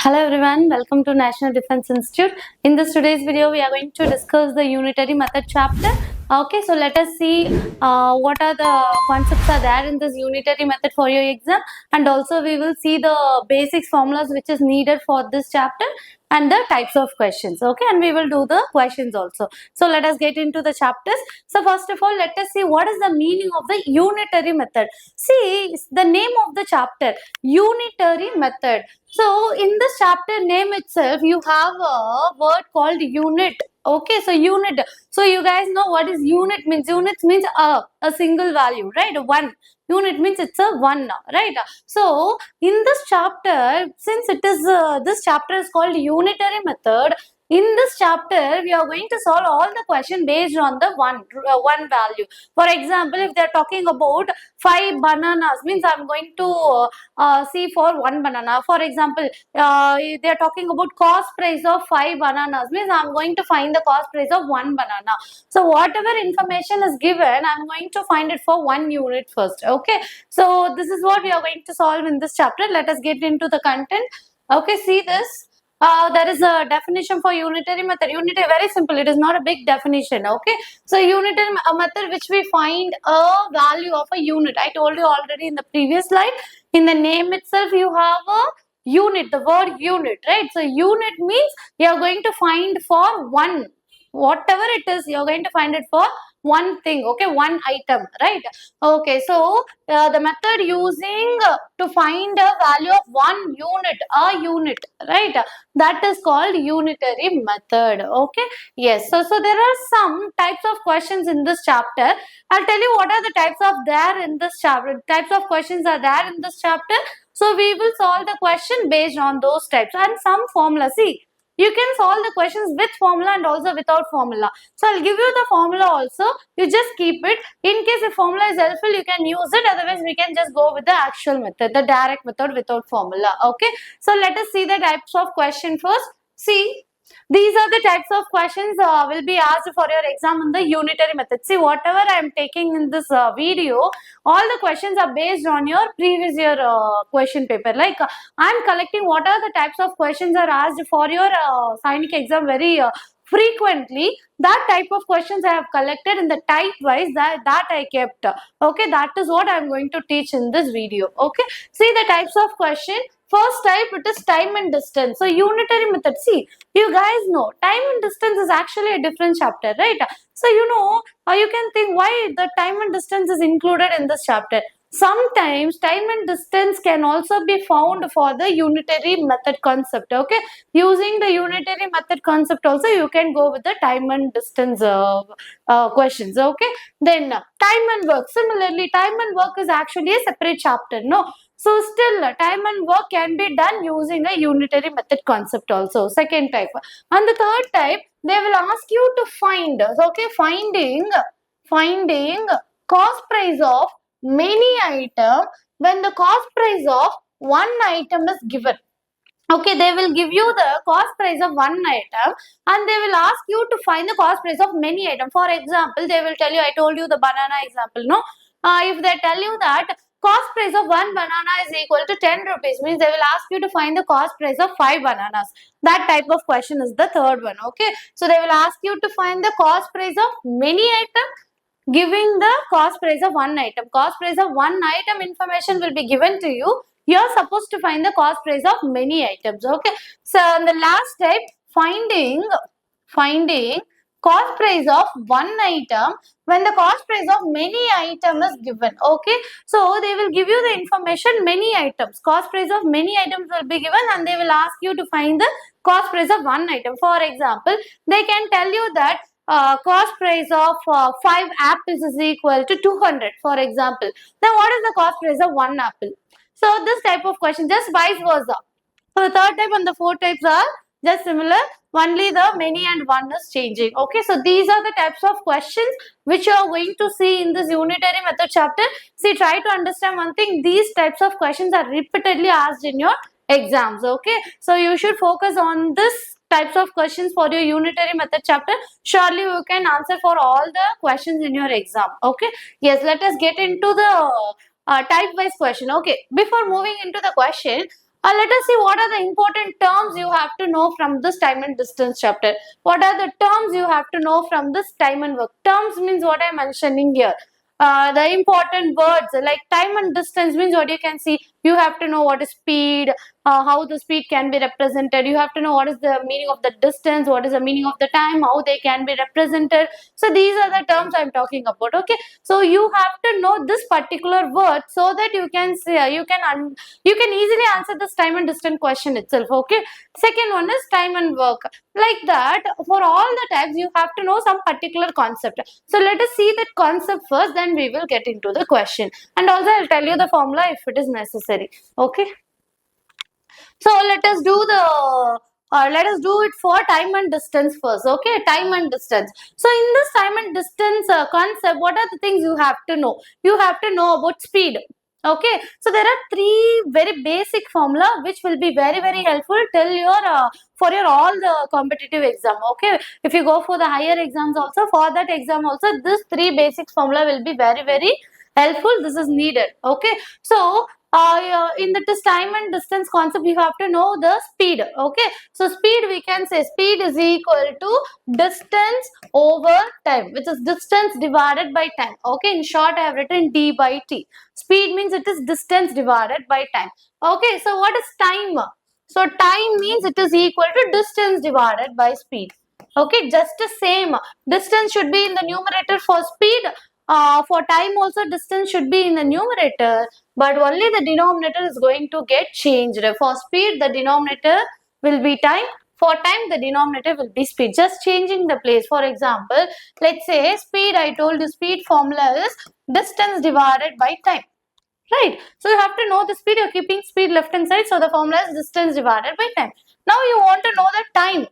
Hello everyone, welcome to National Defense Institute. In this today's video, we are going to discuss the unitary method chapter. Okay, so let us see what are the concepts are there in this unitary method for your exam, and also we will see the basics formulas which is needed for this chapter and the types of questions. Okay, and we will do the questions also. So let us get into the chapters. So first of all, let us see what is the meaning of the unitary method. See, the name of the chapter, unitary method. So in this chapter name itself, you have a word called unit. Okay, so unit. So you guys know what is unit means. Unit means a single value, right? One. Unit means it's a one, right? So in this chapter, since it is this chapter is called unitary method, in this chapter we are going to solve all the question based on the one value. For example, if they are talking about 5 bananas, means I'm going to see for one banana. For example, they are talking about cost price of 5 bananas, means I'm going to find the cost price of one banana. So whatever information is given, I'm going to find it for one unit first. Okay, so this is what we are going to solve in this chapter. Let us get into the content. Okay, see this. There is a definition for unitary method. Unitary, very simple. It is not a big definition. Okay. So unitary method which we find a value of a unit. I told you already in the previous slide. In the name itself, you have a unit, the word unit, right? So unit means you are going to find for one. Whatever it is, you are going to find it for one thing, okay, one item, right? Okay, so the method using to find a value of one unit, a unit, right? That is called unitary method. Okay, yes. So there are some types of questions in this chapter. I'll tell you what are the types of there in this chapter. Types of questions are there in this chapter. So we will solve the question based on those types and some formula. See, you can solve the questions with formula and also without formula. So I'll give you the formula also. You just keep it. In case if formula is helpful, you can use it. Otherwise, we can just go with the actual method, the direct method without formula. Okay. So let us see the types of question first. See, these are the types of questions will be asked for your exam in the unitary method. See, whatever I am taking in this video, all the questions are based on your previous year question paper. Like I am collecting what are the types of questions are asked for your Sainik exam very frequently. That type of questions I have collected in the type wise that I kept. Okay, that is what I am going to teach in this video. Okay, see the types of question. First type, it is time and distance. So unitary method. See, you guys know time and distance is actually a different chapter, right? So you know, you can think why the time and distance is included in this chapter. Sometimes time and distance can also be found for the unitary method concept. Okay, using the unitary method concept also you can go with the time and distance questions. Okay, then time and work. Similarly, time and work is actually a separate chapter. No. So still time and work can be done using a unitary method concept also. Second type. And the third type, they will ask you to find, okay, finding cost price of many item when the cost price of one item is given. Okay, they will give you the cost price of one item and they will ask you to find the cost price of many items. For example, they will tell you, I told you the banana example, no? If they tell you that cost price of one banana is equal to 10 rupees, means they will ask you to find the cost price of 5 bananas. That type of question is the third one, okay? So they will ask you to find the cost price of many items, giving the cost price of one item. Cost price of one item information will be given to you. You are supposed to find the cost price of many items. Okay. So in the last type, finding cost price of one item when the cost price of many item is given. Okay. So they will give you the information many items. Cost price of many items will be given and they will ask you to find the cost price of one item. For example, they can tell you that cost price of 5 apples is equal to 200, for example. Then what is the cost price of one apple? So this type of question, just vice versa. So the third type and the fourth types are just similar. Only the many and one is changing. Okay, so these are the types of questions which you are going to see in this unitary method chapter. See, try to understand one thing. These types of questions are repeatedly asked in your exams. Okay, so you should focus on this types of questions for your unitary method chapter. Surely you can answer for all the questions in your exam. Okay, yes, let us get into the type wise question. Okay, before moving into the question, Let us see what are the important terms you have to know from this time and distance chapter. What are the terms you have to know from this time and work? Terms means what I am mentioning here. The important words like time and distance means what you can see. You have to know what is speed, how the speed can be represented. You have to know what is the meaning of the distance, what is the meaning of the time, how they can be represented. So these are the terms I am talking about. Okay, so you have to know this particular word so that you can say you can easily answer this time and distance question itself. Okay, second one is time and work. Like that, for all the types you have to know some particular concept. So let us see that concept first, then we will get into the question, and also I'll tell you the formula if it is necessary. Okay, so let us do it for time and distance first. Okay, time and distance. So in this time and distance concept, what are the things you have to know? You have to know about speed. Okay, so there are three very basic formula which will be very helpful till your for your all the competitive exam. Okay, if you go for the higher exams also, for that exam also, this three basic formula will be very helpful. This is needed. Okay, so in this time and distance concept, you have to know the speed. Okay, so speed, we can say speed is equal to distance over time, which is distance divided by time. Okay, in short I have written d by t. Speed means it is distance divided by time. Okay, so what is time? So time means it is equal to distance divided by speed. Okay, just the same. Distance should be in the numerator for speed. For time also distance should be in the numerator, but only the denominator is going to get changed. For speed, the denominator will be time. For time, the denominator will be speed. Just changing the place. For example, let's say speed, I told you speed formula is distance divided by time. Right. So you have to know the speed. You're keeping speed left hand side. So the formula is distance divided by time. Now you want to know the time.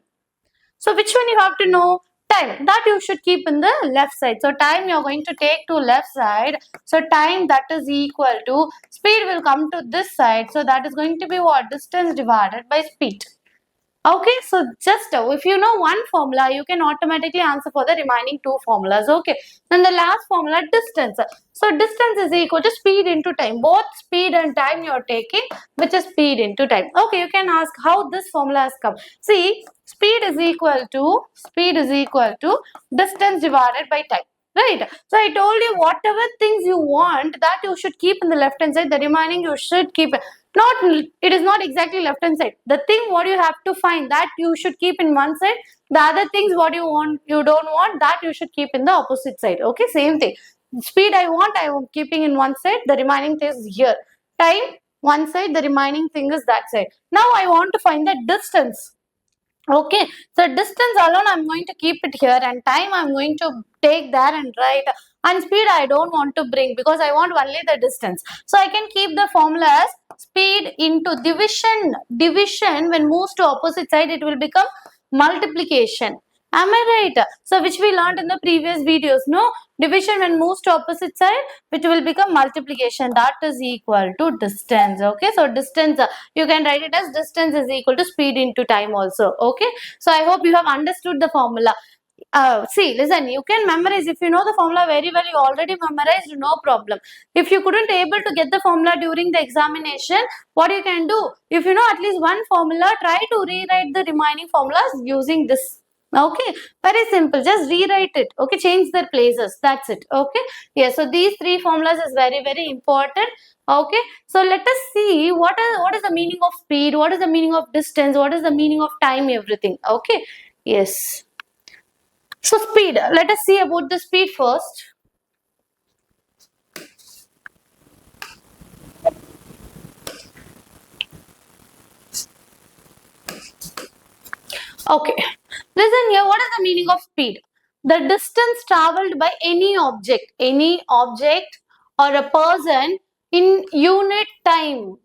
So which one you have to know? Time. That you should keep in the left side. So time you are going to take to left side. So time that is equal to speed will come to this side. So that is going to be what? Distance divided by speed. Okay, so just if you know one formula, you can automatically answer for the remaining two formulas. Okay, then the last formula, distance. So distance is equal to speed into time. Both speed and time you are taking, which is speed into time. Okay, you can ask how this formula has come. See, speed is equal to distance divided by time. Right. So I told you whatever things you want, that you should keep in the left hand side. The remaining you should keep. It is not exactly left hand side. The thing what you have to find, that you should keep in one side. The other things what you want, you don't want, that you should keep in the opposite side. Okay, same thing. Speed I am keeping in one side. The remaining thing is here. Time one side. The remaining thing is that side. Now I want to find the distance. Okay, so distance alone I'm going to keep it here, and time I'm going to take there and write, and speed I don't want to bring because I want only the distance. So I can keep the formula as speed into division. Division, when moves to opposite side, it will become multiplication. Am I right? So which we learned in the previous videos, no? Division when moves to opposite side, which will become multiplication. That is equal to distance. Okay, so distance, you can write it as distance is equal to speed into time also. Okay, so I hope you have understood the formula. See, listen, you can memorize. If you know the formula very well, you already memorized, no problem. If you couldn't able to get the formula during the examination, what you can do? If you know at least one formula, try to rewrite the remaining formulas using this. Okay, very simple. Just rewrite it. Okay, change their places. That's it. Okay. Yeah. So these three formulas is very important. Okay. So let us see what is the meaning of speed, what is the meaning of distance, what is the meaning of time, everything. Okay. Yes. So speed. Let us see about the speed first. Okay. Listen here, what is the meaning of speed? The distance traveled by any object or a person in unit time.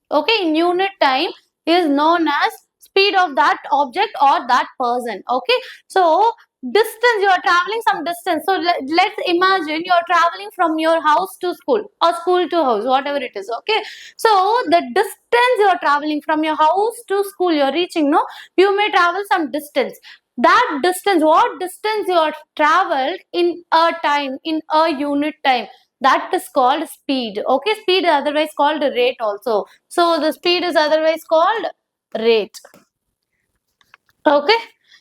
Okay, in unit time is known as speed of that object or that person. Okay, so distance, you are traveling some distance. So let's imagine you are traveling from your house to school or school to house, whatever it is. Okay, so the distance you are traveling from your house to school, you are reaching, no, you may travel some distance. That distance, what distance you are traveled in a time, in a unit time, that is called speed. Okay, speed is otherwise called rate also. So the speed is otherwise called rate. Okay,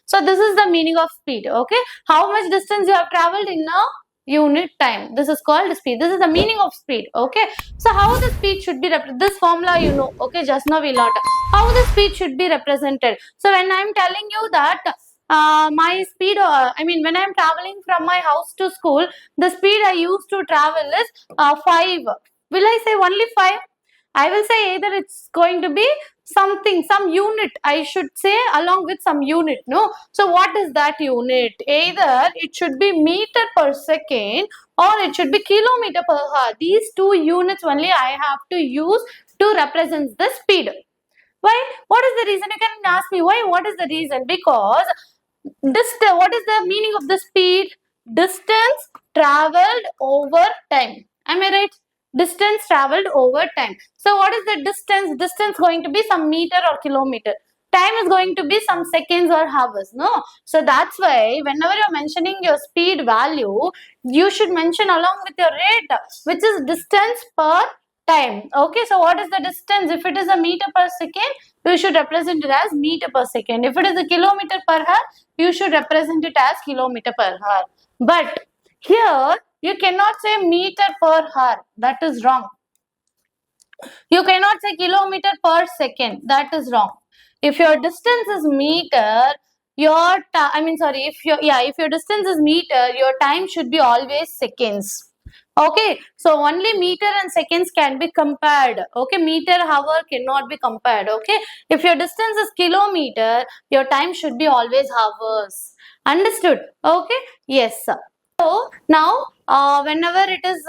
so this is the meaning of speed. Okay, how much distance you have traveled in a unit time, this is called speed. This is the meaning of speed. Okay, so how the speed should be represented, this formula you know. Okay, just now we learned how the speed should be represented. So when I am telling you that my speed, I mean when I am traveling from my house to school, the speed I used to travel is 5. Will I say only 5? I will say either it's going to be something, some unit, I should say, along with some unit, no? So what is that unit? Either it should be meter per second or it should be kilometer per hour. These two units only I have to use to represent the speed. Why? What is the reason? You can ask me why. What is the reason? Because what is the meaning of the speed? Distance traveled over time. Am I right? Distance traveled over time. So what is the distance? Distance going to be some meter or kilometer. Time is going to be some seconds or hours. No. So that's why whenever you're mentioning your speed value, you should mention along with your rate, which is distance per time. Okay. So what is the distance? If it is a meter per second, you should represent it as meter per second. If it is a kilometer per hour, you should represent it as kilometer per hour. But here, you cannot say meter per hour. That is wrong. You cannot say kilometer per second. That is wrong. If your distance is meter, if your distance is meter, your time should be always seconds. Okay, so only meter and seconds can be compared. Okay, meter, hour cannot be compared. Okay, if your distance is kilometer, your time should be always hours. Understood? Okay, yes. So now, whenever it is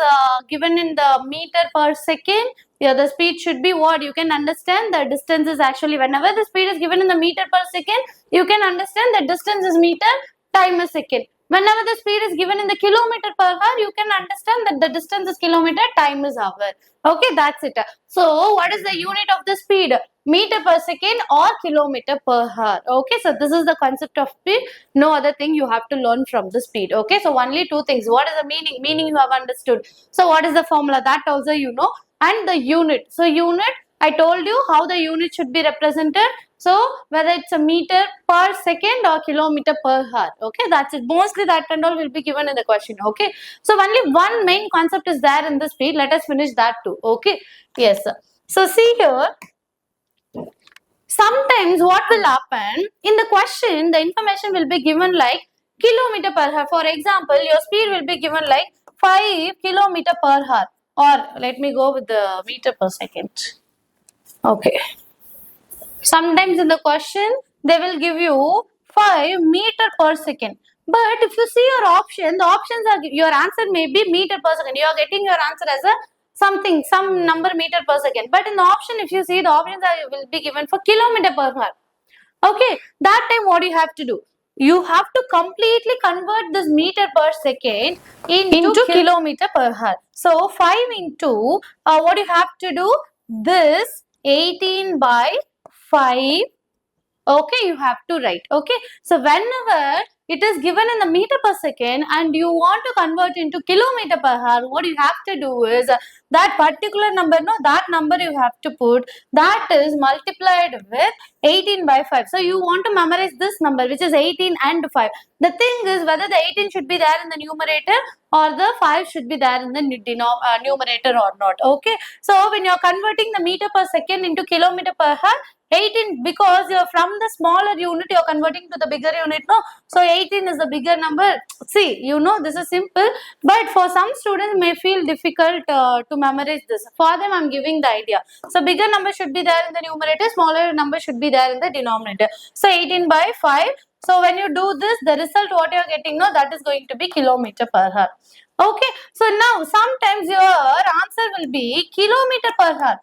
given in the meter per second, the speed should be what? You can understand the distance is actually, whenever the speed is given in the meter per second, you can understand that distance is meter, time is second. Whenever the speed is given in the kilometer per hour, you can understand that the distance is kilometer, time is hour. Okay, that's it. So, what is the unit of the speed? Meter per second or kilometer per hour. Okay, so this is the concept of speed. No other thing you have to learn from the speed. Okay, so only two things. What is the meaning? Meaning you have understood. So, what is the formula? That also you know. And the unit. So, unit, I told you how the unit should be represented. So, whether it's a meter per second or kilometer per hour. Okay, that's it. Mostly that and all will be given in the question. Okay, so only one main concept is there in the speed. Let us finish that too. Okay, yes. So, see here. Sometimes what will happen in the question, the information will be given like kilometer per hour. For example, your speed will be given like 5 kilometer per hour. Or let me go with the meter per second. Okay. Sometimes in the question, they will give you 5 meter per second. But if you see your option, the options are, your answer may be meter per second. You are getting your answer as a something, some number meter per second. But in the option, if you see, the options will be given for kilometer per hour. Okay, that time what you have to do? You have to completely convert this meter per second into kilometer per hour. So 5 into, what you have to do? This 18 by 5. Okay, you have to write. Okay, so whenever it is given in the meter per second and you want to convert into kilometer per hour, what you have to do is that particular number, no, that number you have to put, that is multiplied with 18 by 5. So you want to memorize this number, which is 18 and 5. The thing is whether the 18 should be there in the numerator or the 5 should be there in the numerator or not. Okay, so when you are converting the meter per second into kilometer per hour, 18, because you're from the smaller unit, you're converting to the bigger unit, no? So 18 is the bigger number. See, you know, this is simple, but for some students may feel difficult to memorize this. For them, I'm giving the idea. So bigger number should be there in the numerator, smaller number should be there in the denominator. So 18 by 5. So when you do this, the result what you're getting, no, that is going to be kilometer per hour. Okay, so now sometimes your answer will be kilometer per hour.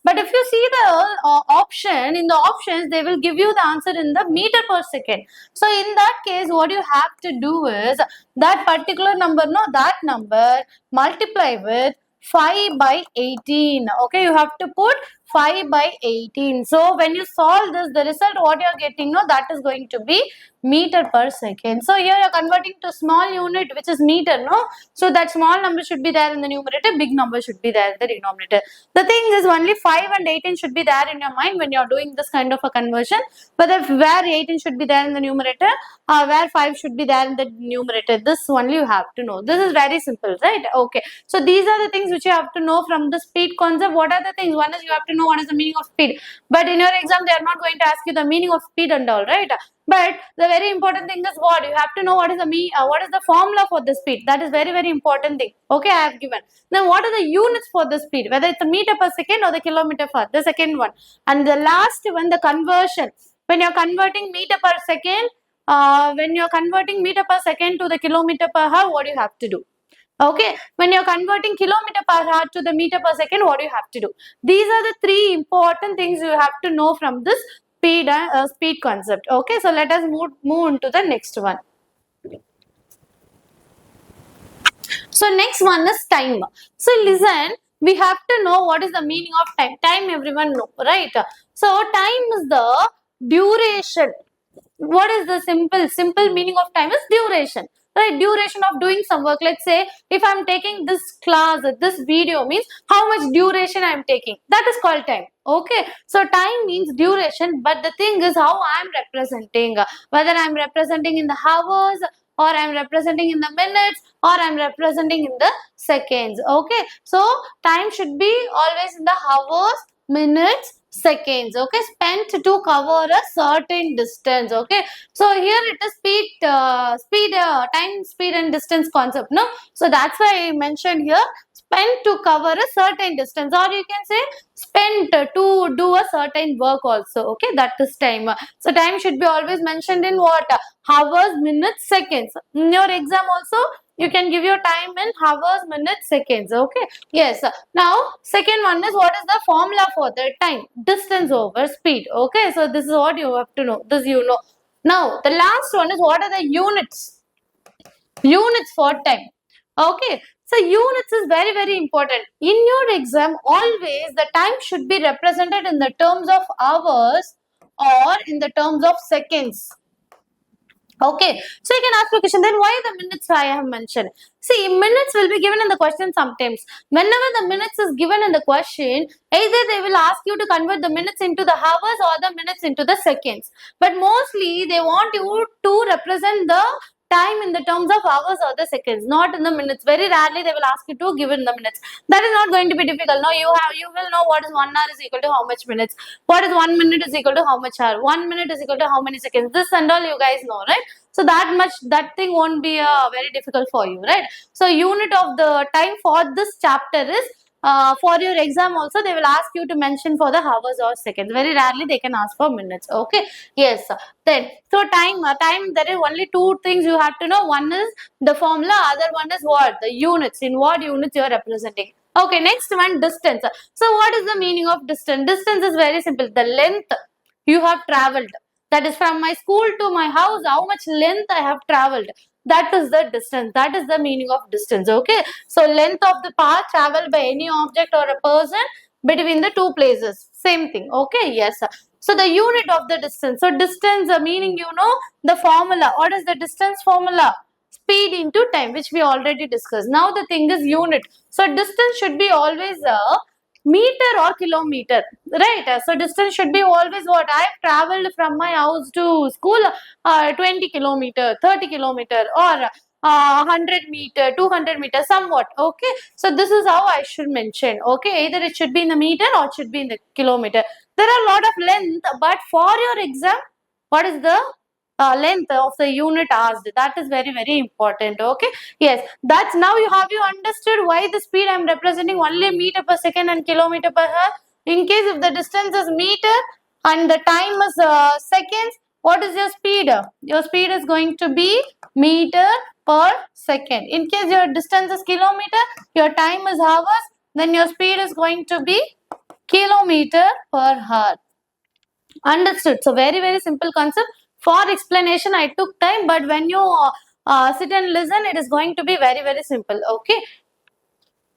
But if you see the option, in the options, they will give you the answer in the meter per second. So in that case, what you have to do is that particular number, no, that number multiply with 5 by 18. Okay, you have to put 5 by 18. So when you solve this, the result what you are getting, no, that is going to be meter per second. So here you are converting to small unit, which is meter, no? So that small number should be there in the numerator, big number should be there in the denominator. The thing is only 5 and 18 should be there in your mind when you are doing this kind of a conversion. But if where 18 should be there in the numerator, where 5 should be there in the numerator, this only you have to know. This is very simple, right? Okay. So these are the things which you have to know from the speed concept. What are the things? One is you have to know what is the meaning of speed. But in your exam, they are not going to ask you the meaning of speed and all, right? But the very important thing is what you have to know what is the formula for the speed. That is very important thing. Okay, I have given. Then what are the units for the speed? Whether it's a meter per second or the kilometer per, the second one. And the last one, the conversion. When you're converting meter per second, when you're converting meter per second to the kilometer per hour, what do you have to do? Okay, when you're converting kilometer per hour to the meter per second, what do you have to do? These are the three important things you have to know from this speed concept. Okay, so let us move on to the next one. So next one is time. So listen, we have to know what is the meaning of time. Time everyone know, right? So time is the duration. What is the simple meaning of time is duration, right? Duration of doing some work. Let's say if I'm taking this class, this video means how much duration I'm taking. That is called time. Okay, so time means duration, but the thing is how I'm representing, whether I'm representing in the hours or I'm representing in the minutes or I'm representing in the seconds. Okay, so time should be always in the hours, minutes, seconds. Okay, spent to cover a certain distance. Okay, so here it is time, speed and distance concept, no? So that's why I mentioned here spent to cover a certain distance, or you can say spent to do a certain work also. Okay, that is time. So time should be always mentioned in what? Hours, minutes, seconds. In your exam also you can give your time in hours, minutes, seconds. Okay, yes. Now second one is what is the formula for the time? Distance over speed. Okay, so this is what you have to know. This you know. Now the last one is what are the units? Units for time. Okay, so units is very important. In your exam, always the time should be represented in the terms of hours or in the terms of seconds. Okay, so you can ask a question, then why the minutes I have mentioned? See, minutes will be given in the question sometimes. Whenever the minutes is given in the question, either they will ask you to convert the minutes into the hours or the minutes into the seconds. But mostly they want you to represent the time in the terms of hours or the seconds, not in the minutes. Very rarely they will ask you to give in the minutes. That is not going to be difficult. Now you will know what is 1 hour is equal to how much minutes. What is 1 minute is equal to how much hour. 1 minute is equal to how many seconds. This and all you guys know, right? So that thing won't be very difficult for you, right? So unit of the time for this chapter is for your exam also they will ask you to mention for the hours or seconds. Very rarely they can ask for minutes. Okay, yes. Then so time there is only two things you have to know. One is the formula, other one is what? The units. In what units you are representing. Okay, next one, distance. So what is the meaning of distance? Distance is very simple. The length you have traveled. That is from my school to my house, how much length I have traveled. That is the distance. That is the meaning of distance. Okay. So length of the path traveled by any object or a person between the two places. Same thing. Okay. Yes. So the unit of the distance. So distance, the meaning you know, the formula. What is the distance formula? Speed into time, which we already discussed. Now the thing is unit. So distance should be always meter or kilometer, right? So distance should be always what? I have traveled from my house to school 20 kilometer, 30 kilometer or 100 meter, 200 meter, somewhat. Okay, so this is how I should mention. Okay, either it should be in the meter or it should be in the kilometer. There are a lot of length, but for your exam, what is the length of the unit asked? That is very important. Okay, yes, that's now you understood why the speed I am representing only meter per second and kilometer per hour. In case if the distance is meter and the time is seconds, what is your speed? Your speed is going to be meter per second. In case your distance is kilometer, your time is hours, then your speed is going to be kilometer per hour. Understood? So very simple concept. For explanation I took time, but when you sit and listen, it is going to be very simple. Okay.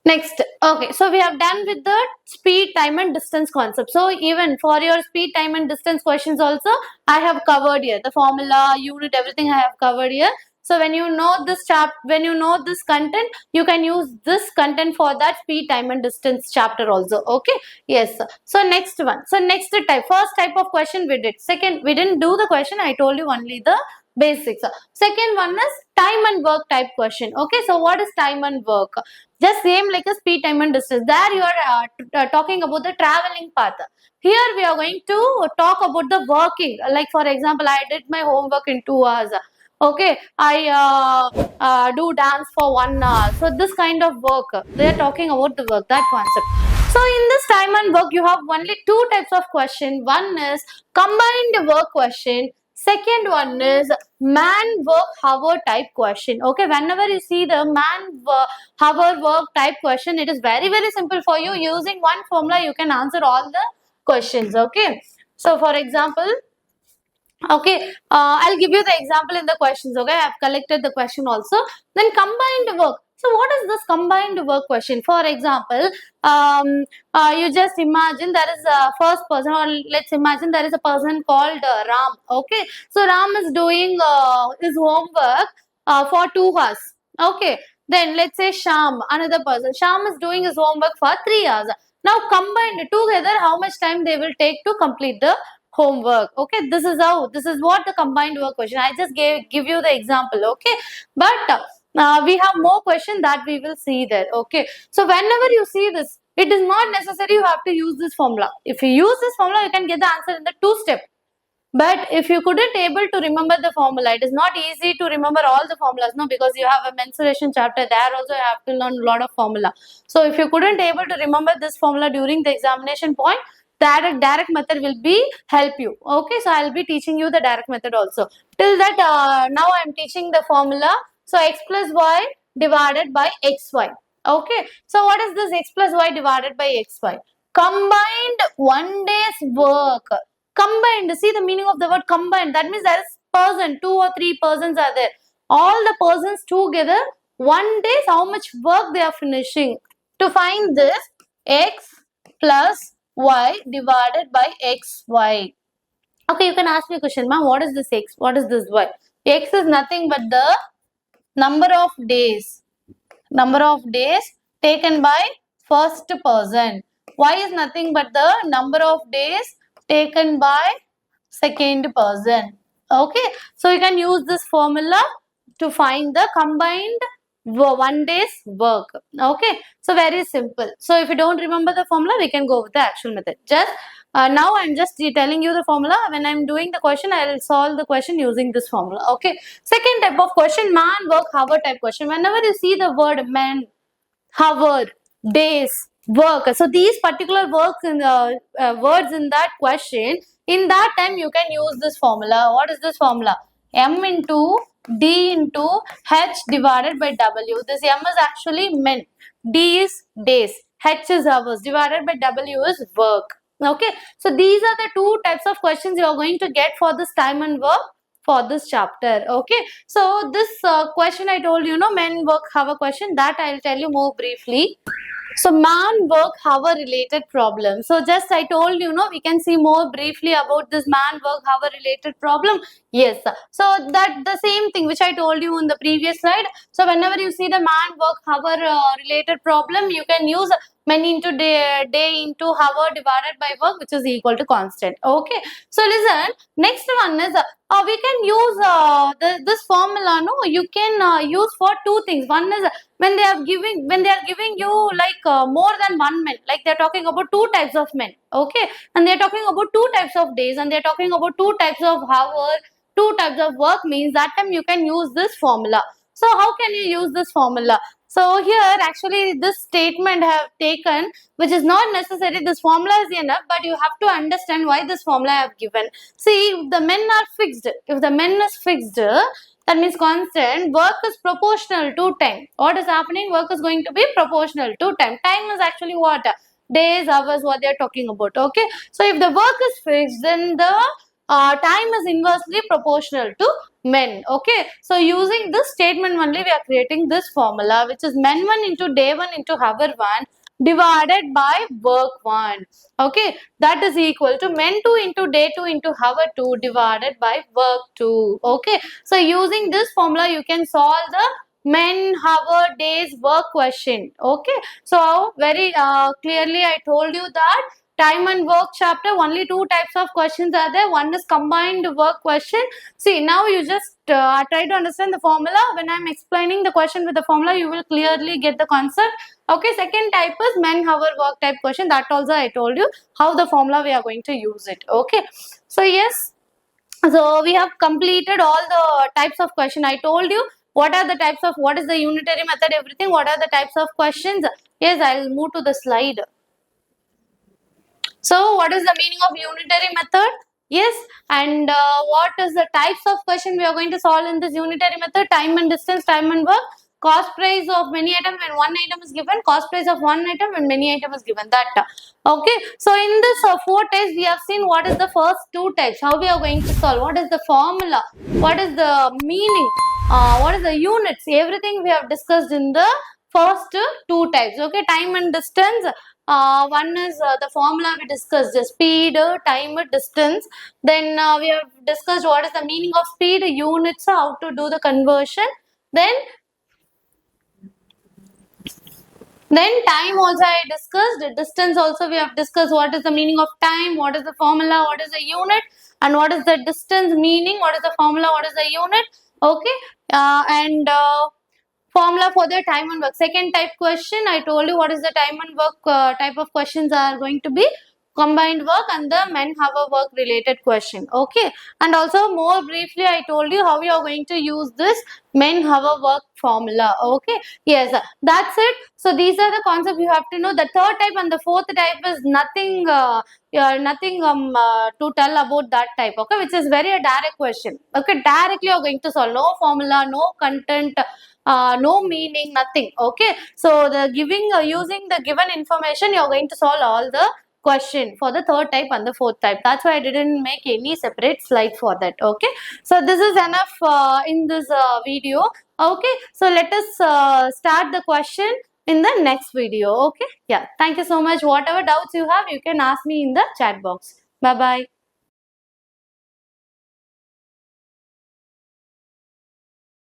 Next, okay, so we have done with the speed, time and distance concept. So even for your speed, time and distance questions also, I have covered here. The formula, unit, everything I have covered here. So when you know this when you know this content, you can use this content for that speed, time and distance chapter also. Okay, yes. So next one. So next type, first type of question we did. Second, we didn't do the question. I told you only the basics. Second one is time and work type question. Okay, so what is time and work? Just same like a speed, time and distance. There you are talking about the traveling path. Here we are going to talk about the working. Like for example, I did my homework in 2 hours. Okay, I do dance for 1 hour. So this kind of work, they are talking about the work, that concept. So in this time and work, you have only two types of question. One is combined work question. Second one is man work hour type question. Okay, whenever you see the hour work type question, it is very simple for you. Using one formula, you can answer all the questions. Okay, so for example, okay, I'll give you the example in the questions. Okay, I've collected the question also. Then combined work. So what is this combined work question? For example, you just imagine there is a first person, or let's imagine there is a person called Ram. Okay, so Ram is doing his homework for 2 hours. Okay, then let's say Sham, another person. Sham is doing his homework for 3 hours. Now combined together, how much time they will take to complete the homework? Okay, this is what the combined work question. I just give you the example. Okay, but we have more question that we will see there. Okay, so whenever you see this, it is not necessary you have to use this formula. If you use this formula, you can get the answer in the 2 step. But if you couldn't able to remember the formula, it is not easy to remember all the formulas, no, because you have a mensuration chapter. There also you have to learn a lot of formula. So if you couldn't able to remember this formula during the examination point, direct method will be help you. Okay, so I'll be teaching you the direct method also. Till that, now I'm teaching the formula. So x plus y divided by xy. Okay, so what is this x plus y divided by xy? Combined 1 day's work. Combined, see the meaning of the word combined. That means there is person, 2 or 3 persons are there. All the persons together, 1 day, how much work they are finishing. To find this, x plus y divided by xy. Okay, you can ask me a question, ma'am, what is this x? What is this y? X is nothing but the number of days. Number of days taken by first person. Y is nothing but the number of days taken by second person. Okay, so you can use this formula to find the combined 1 day's work. Okay, so very simple. So if you don't remember the formula, we can go with the actual method. Just now I'm just telling you the formula. When I'm doing the question, I will solve the question using this formula. Okay, second type of question, man work hour type question. Whenever you see the word man, hour, days, work, so these particular works in the words in that question, in that time you can use this formula. What is this formula? M into D into H divided by W. This M is actually men, D is days, H is hours, divided by W is work. Okay, so these are the two types of questions you are going to get for this time and work for this chapter. Okay, so this question I told you, men work hour question, that I'll tell you more briefly. So man work hour related problem. So just I told you, we can see more briefly about this man work hour related problem. Yes, so that the same thing which I told you in the previous slide. So whenever you see the man work hour related problem, you can use men into day into hour divided by work, which is equal to constant. Okay, so listen, next one is we can use this formula. No, you can use for two things. One is when they are giving you like more than one men, like they are talking about two types of men. Okay, and they are talking about two types of days, and they are talking about two types of hour, two types of work, means that time you can use this formula. So how can you use this formula? So here actually this statement I have taken, which is not necessary. This formula is enough, but you have to understand why this formula I have given. See, if the men are fixed, if the men is fixed, that means constant, work is proportional to time. What is happening? Work is going to be proportional to time. Time is actually what? Days, hours, what they are talking about. Okay, so if the work is fixed, then the time is inversely proportional to men. Okay, so using this statement only we are creating this formula, which is men 1 into day 1 into hour 1 divided by work 1. Okay, that is equal to men 2 into day 2 into hour 2 divided by work 2. Okay, so using this formula you can solve the men, hour, days, work question. Okay, so very clearly I told you that time and work chapter only two types of questions are there. One is combined work question. See, now you just try to understand the formula. When I am explaining the question with the formula, you will clearly get the concept. Okay, second type is men, hour, work type question. That also I told you how the formula we are going to use it. Okay, so yes, so we have completed all the types of question. I told you what are the types of, what is the unitary method, everything, what are the types of questions. Yes, I will move to the slide. So what is the meaning of unitary method? Yes, and what is the types of question we are going to solve in this unitary method? Time and distance, time and work, cost price of many items when one item is given, cost price of one item when many items is given. That okay. So in this four types we have seen what is the first two types, how we are going to solve, what is the formula, what is the meaning, what is the units, everything we have discussed in the first two types. Okay, time and distance. One is the formula we discussed, the speed, time, distance. Then we have discussed what is the meaning of speed, units, how to do the conversion. Then time also I discussed, distance also we have discussed what is the meaning of time, what is the formula, what is the unit, and what is the distance meaning, what is the formula, what is the unit. Okay, and formula for the time and work. Second type question, I told you what is the time and work type of questions are going to be combined work and the men have a work related question. Okay, and also more briefly I told you how you are going to use this men have a work formula. Okay, yes, that's it. So these are the concepts you have to know. The third type and the fourth type is nothing nothing to tell about that type. Okay, which is very a direct question. Okay, directly you are going to solve, no formula, no content, no meaning, nothing. Okay, so the giving using the given information you are going to solve all the question for the third type and the fourth type. That's why I didn't make any separate slide for that. Okay, so this is enough in this video. Okay, so let us start the question in the next video. Okay, yeah, thank you so much. Whatever doubts you have, you can ask me in the chat box. Bye bye.